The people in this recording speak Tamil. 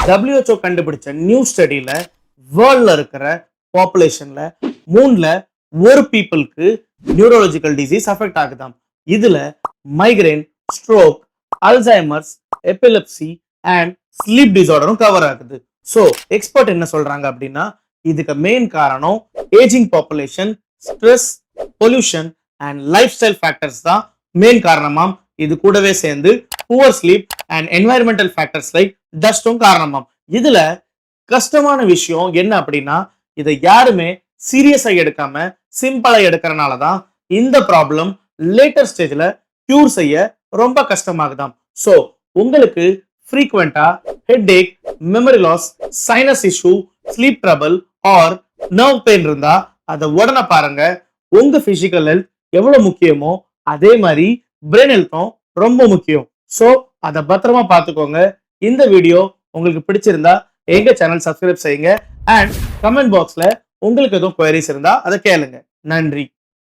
WHO கண்டுபிடிச்ச நியூ ஸ்டடியில வேர்ல்ட்ல இருக்கிற பாப்புலேஷன்ல 3ல ஒரு பீப்புளுக்கு நியூரலாஜிக்கல் டிசீஸ் அஃபெக்ட் ஆகுதாம். இதுல migraine, stroke, Alzheimer's, epilepsy and sleep டிசார்டரும் கவர் ஆகுது. ஸோ எக்ஸ்பர்ட் என்ன சொல்றாங்க அப்படின்னா, இதுக்கு மெயின் காரணம் ageing population, stress, pollution and life style factors தான் மெயின் காரணமாம். இது கூடவே சேர்ந்து poor sleep and environmental factors like டஸ்டும் காரணமாம். இதுல கஷ்டமான விஷயம் என்ன அப்படின்னா, இதை யாருமே சீரியஸா எடுக்காம சிம்பிளா எடுக்கிறனால தான் இந்த ப்ராப்ளம் லேட்டர் ஸ்டேஜ்ல கியூர் செய்ய ரொம்ப கஷ்டமாகுதாம். ஸோ உங்களுக்கு ஃப்ரீக்வெண்டா headache, memory loss, sinus issue, sleep trouble or nerve pain இருந்தா அதை உடனே பாருங்க. உங்க பிசிக்கல் ஹெல்த் எவ்வளவு முக்கியமோ அதே மாதிரி பிரெயின் ஹெல்த்தும் ரொம்ப முக்கியம். ஸோ அதை பத்திரமா பார்த்துக்கோங்க. இந்த வீடியோ உங்களுக்கு பிடிச்சிருந்தா எங்க சேனல் சப்ஸ்கிரைப் செய்யுங்க அண்ட் கமெண்ட் பாக்ஸ்ல உங்களுக்கு எதுவும் குவரிஸ் இருந்தா அதை கேளுங்க. நன்றி.